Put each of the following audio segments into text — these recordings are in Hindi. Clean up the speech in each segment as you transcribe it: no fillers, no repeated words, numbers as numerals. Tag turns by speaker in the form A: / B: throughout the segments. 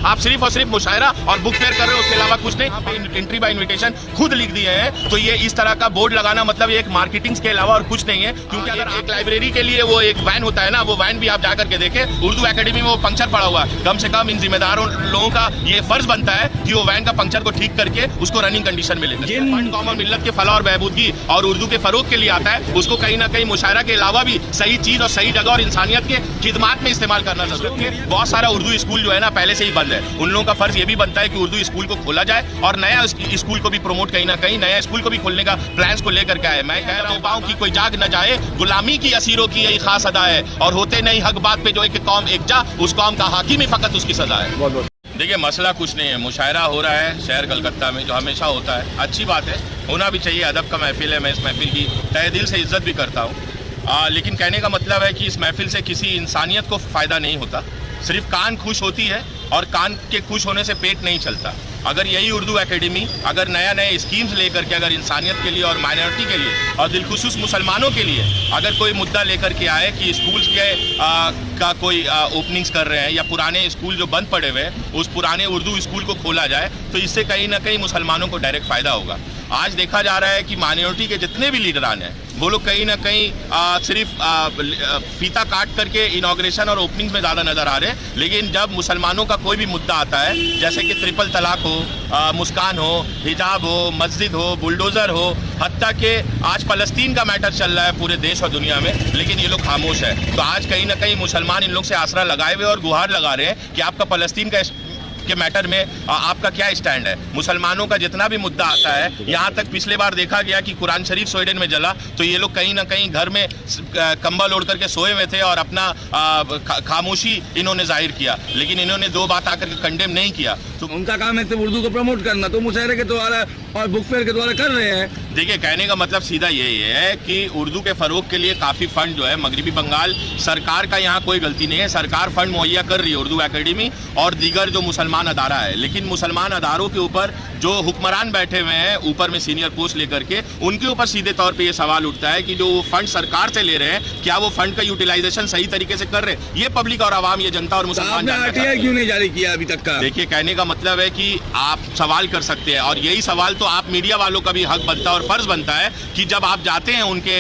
A: आप सिर्फ और सिर्फ मुशायरा और बुक फेयर कर रहे हो, उसके अलावा कुछ नहीं। एंट्री बाय इन्विटेशन खुद लिख दिए हैं, तो ये इस तरह का बोर्ड लगाना मतलब एक मार्केटिंग के अलावा और कुछ नहीं है। क्योंकि अगर एक लाइब्रेरी के लिए वो एक वैन होता है ना, वो वैन भी आप जाकर के देखें, उर्दू एकेडमी में वो पंक्चर पड़ा हुआ है। कम से कम इन जिम्मेदारों लोगों का ये फर्ज बनता है कि वो वैन का पंक्चर को ठीक करके उसको रनिंग कंडीशन में लेकर फंड कौम और मिल्लत के फलाह और बहबूदगी और उर्दू के फरोग के लिए आता है, उसको कहीं ना कहीं मुशायरा के अलावा भी सही चीज और सही जगह और इंसानियत के खिदमात में इस्तेमाल करना जरूरी है। बहुत सारा उर्दू स्कूल जो है ना पहले से ही बंद है, उन लोगों का फर्ज ये भी बनता है कि उर्दू स्कूल को खोला जाए और नया स्कूल को भी प्रमोट कहीं ना कहीं नया स्कूल को भी खोलने का प्लान्स को लेकर के आए। मैं कह रहा हूँ कि कोई जाग न जाए, गुलामी की असीरों की यही खास अदा है, और होते नहीं हक बात पे जो एक कौम एक जा, उस कौम का हाकिम ही फकत उसकी सजा है। देखिए मसला कुछ नहीं है, मुशायरा हो रहा है शहर कलकत्ता में, जो हमेशा होता है, अच्छी बात है, होना भी चाहिए, अदब का महफिल है, मैं इस महफिल की तहे दिल से इज्जत भी करता हूँ। लेकिन कहने का मतलब है कि इस महफिल से किसी इंसानियत को फ़ायदा नहीं होता, सिर्फ कान खुश होती है और कान के खुश होने से पेट नहीं चलता। अगर यही उर्दू एकेडमी अगर नया नए स्कीम्स लेकर के अगर इंसानियत के लिए और माइनॉरिटी के लिए और दिलखुसूस मुसलमानों के लिए अगर कोई मुद्दा लेकर के आए कि स्कूल्स के का कोई ओपनिंग्स कर रहे हैं या पुराने स्कूल जो बंद पड़े हुए हैं उस पुराने उर्दू स्कूल को खोला जाए, तो इससे कहीं ना कहीं मुसलमानों को डायरेक्ट फ़ायदा होगा। आज देखा जा रहा है कि माइनॉरिटी के जितने भी लीडरान हैं वो लोग कहीं ना कहीं सिर्फ फीता काट करके इनॉग्रेशन और ओपनिंग में ज़्यादा नज़र आ रहे हैं, लेकिन जब मुसलमानों का कोई भी मुद्दा आता है, जैसे कि ट्रिपल तलाक हो, मुस्कान हो, हिजाब हो, मस्जिद हो, बुलडोज़र हो, हत्ता के आज फ़लस्तीन का मैटर चल रहा है पूरे देश और दुनिया में, लेकिन ये लोग खामोश है। तो आज कहीं ना कहीं मुसलमान इन लोग से आसरा लगाए हुए और गुहार लगा रहे हैं कि आपका फ़लस्तीन के मैटर में आपका क्या स्टैंड है। मुसलमानों का जितना भी मुद्दा आता है, यहाँ तक पिछले बार देखा गया कि कुरान शरीफ स्वीडन में जला, तो ये लोग कहीं ना कहीं घर में कंबल ओढ़ करके सोए हुए थे और अपना खामोशी इन्होंने जाहिर किया, लेकिन इन्होंने दो बात आकर के कंडेम नहीं किया।
B: तो उनका काम है तो उर्दू को प्रमोट करना, तो मुशायरे के द्वारा और बुक फेयर के द्वारा कर रहे हैं।
A: देखिए कहने का मतलब सीधा यही है कि उर्दू के फ़रोग के लिए काफ़ी फ़ंड जो है मगरिबी बंगाल सरकार का यहाँ कोई गलती नहीं है, सरकार फ़ंड मुहैया कर रही है उर्दू एकेडमी और दीगर जो मुसलमान अदारा है, लेकिन मुसलमान अदारों के ऊपर जो हुक्मरान बैठे हुए हैं ऊपर में सीनियर पोस्ट लेकर के, उनके ऊपर सीधे तौर पे ये सवाल उठता है कि जो फंड सरकार से ले रहे हैं क्या वो फंड का यूटिलाइजेशन सही तरीके से कर रहे हैं। ये पब्लिक और आवाम, ये जनता और मुसलमान
B: आरटीआई क्यों नहीं जारी किया अभी तक का?
A: देखिए कहने का मतलब है कि आप सवाल कर सकते हैं और यही सवाल तो आप मीडिया वालों का भी हक बनता है और फर्ज बनता है कि जब आप जाते हैं उनके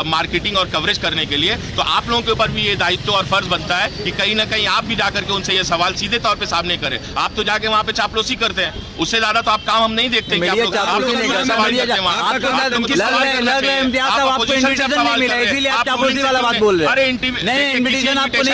A: मार्केटिंग और कवरेज करने के लिए, तो आप लोगों के ऊपर भी ये दायित्व और फर्ज बनता है कि कहीं ना कहीं आप भी जाकर के उनसे ये सवाल सीधे तौर पे सामने करें। आप तो जाके वहाँ पे चापलूसी करते हैं, उससे ज्यादा तो आप काम हम नहीं देखते कि आप लोग सवाल करते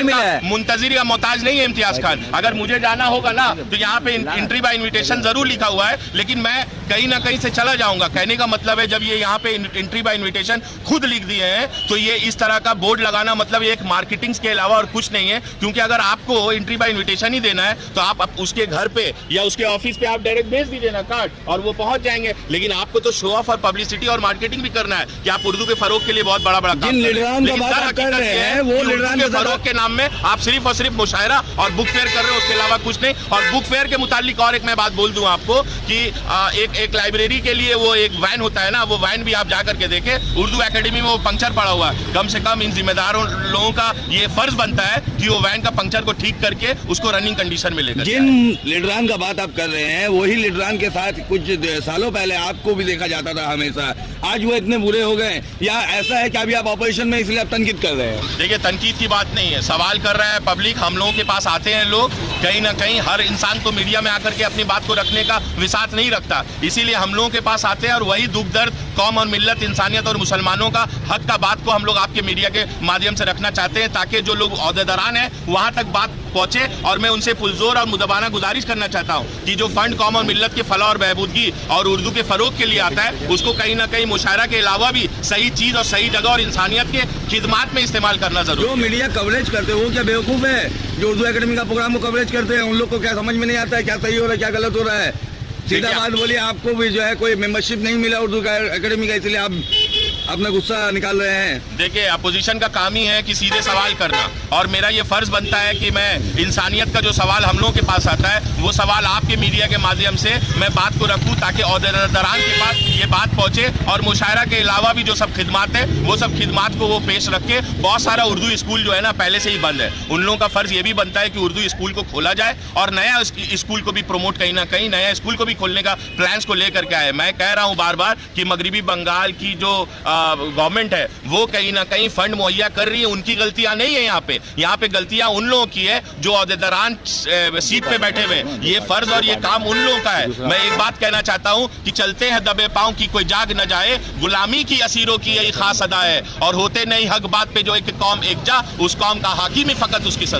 A: हैं। मुंतजिर या मोहताज नहीं है इम्तियाज खान। अगर मुझे जाना होगा ना तो यहाँ पे एंट्री बाय इन्विटेशन जरूर लिखा हुआ है, लेकिन मैं कहीं ना कहीं से चला जाऊंगा। कहने का मतलब है जब ये यहाँ पे एंट्री बाय इन्विटेशन खुद लिख दिए हैं, तो ये इस तरह का बोर्ड लगाना मतलब एक मार्केटिंग के अलावा और कुछ नहीं है। क्योंकि अगर आपको एंट्री बाय इन्विटेशन ही देना है तो आप उसके घर पे या उसके ऑफिस पे आप डायरेक्ट भेज दीजिए ना कार्ड और वो पहुंच जाएंगे, लेकिन आपको तो शो ऑफ और पब्लिसिटी और मार्केटिंग भी करना है कि आप उर्दू के फरोग के लिए बहुत बड़ा काम कर रहे हैं। वो लीडरान के फरोग के नाम में आप सिर्फ और सिर्फ मुशायरा और बुक फेयर कर रहे हो, उसके अलावा कुछ नहीं। और बुक फेयर के मुतालिक और एक मैं बात बोल दूं आपको कि एक लाइब्रेरी के लिए वो एक वैन होता है ना, वो वैन भी आप जाकर के देखें, उर्दू एकेडमी में वो पंक्चर पड़ा हुआ है। कम से कम इन जिम्मेदारों लोगों का ये फर्ज बनता है कि वो वैन का पंक्चर को ठीक करके उसको रनिंग कंडीशन में लेकर।
B: जिन लीडरान का बात आप कर रहे हैं वही लीडरान के साथ कुछ सालों पहले आपको भी देखा जाता था हमेशा, आज वो इतने बुरे हो गए या ऐसा है कि अभी आप ऑपोजिशन में इसलिए आप तनकीद कर रहे हैं?
A: देखिए तनकीद की बात नहीं है, सवाल कर रहा है पब्लिक, हम लोगों के पास आते हैं लोग, कहीं ना कहीं हर इंसान तो मीडिया में आकर के अपनी बात को रखने का विसात नहीं रखता, इसीलिए हम लोगों के पास आते हैं और वही दुख दर्द कौम और मिल्लत, इंसानियत और मुसलमानों का हक का बात को हम लोग आपके मीडिया के माध्यम से रखना चाहते हैं, ताकि जो लोग ओहदेदारान हैं वहां तक बात पहुंचे। और मैं उनसे पुरजोर और मुदबाना गुजारिश करना चाहता हूं कि जो फंड कौम और मिल्लत के फलाह और बहबूदगी और उर्दू के फरोग के लिए आता है, उसको कहीं ना कहीं मुशायरा के अलावा भी सही चीज और सही जगह और इंसानियत के खिदमात में इस्तेमाल करना जरूरी है।
B: जो मीडिया कवरेज करते हैं वो क्या बेवकूफ़ है? जो उर्दू एकेडमी का प्रोग्राम को कवरेज करते हैं उन लोग को क्या समझ में नहीं आता है क्या सही हो रहा है क्या गलत हो रहा है? सीधा बात बोलिए, आपको भी जो है कोई मेंबरशिप नहीं मिला उर्दू एकेडमी का, इसलिए आप अपना गुस्सा निकाल रहे हैं?
A: देखिए, अपोजिशन का काम ही है कि सीधे सवाल करना, और मेरा ये फर्ज बनता है कि मैं इंसानियत का जो सवाल हम लोगों के पास आता है वो सवाल आपके मीडिया के माध्यम से मैं बात को रखूं, ताकि ओहदेदारान के पास ये बात पहुंचे, और मुशायरा के अलावा भी जो सब खिदमात है वो सब खिदमात को वो पेश रख के। बहुत सारा उर्दू स्कूल जो है ना पहले से ही बंद है, उन लोगों का फर्ज ये भी बनता है कि उर्दू स्कूल को खोला जाए और नया स्कूल को भी प्रमोट कहीं ना कहीं नया स्कूल को भी खोलने का प्लान्स को लेकर के आए। मैं कह रहा हूँ बार बार कि मगरिबी बंगाल की जो गवर्नमेंट है वो कहीं ना कहीं फंड मुहैया कर रही है, उनकी गलतियां नहीं है। यहाँ पे गलतियां उन लोगों की है जो ओहदेदारान सीट पे बैठे हुए। ये फर्ज और ये काम उन लोगों का है। मैं एक बात कहना चाहता हूँ कि चलते हैं दबे पांव की कोई जाग न जाए, गुलामी की असीरों की यही खास अदा है, और होते नहीं हक बात पे जो एक कौम एक जा, उस कौम का हाकिम ही फकत उसकी